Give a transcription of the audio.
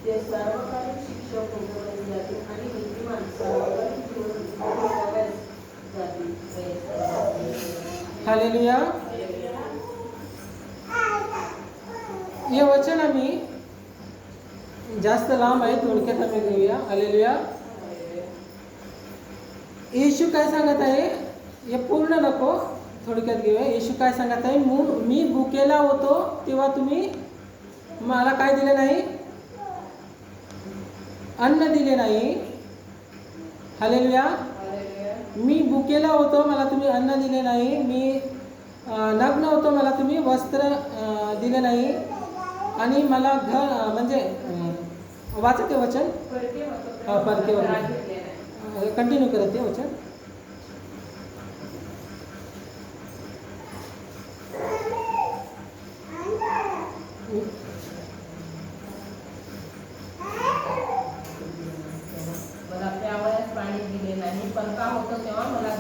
ते सर्वकालिक शिक्षक उपयोगी जातील आणि नीतिमान सर्वकालिक जीवन उपयोगास जातील. हालेलुया. हे वचन आम्ही जास्त लांब आहे, थोडक्यात आम्ही घेऊया. हालेलुया. येशू काय सांगत आहे हे पूर्ण नको, थोडक्यात घेऊया. येशू काय सांगत आहे, मी भुकेला होतो तेव्हा तुम्ही मला काय दिले नाही, अन्न दिले नाही. हालेलुया. मी भुकेला होतो मला तुम्ही अन्न दिले नाही. मी नग्न होतो मला तुम्ही वस्त्र दिले नाही. आणि मला घर म्हणजे वाचते वचन, परके कंटिन्यू करत ते वचन. मला प्यावयास पाणी दिले नाही, पंखा होतो तेव्हा मला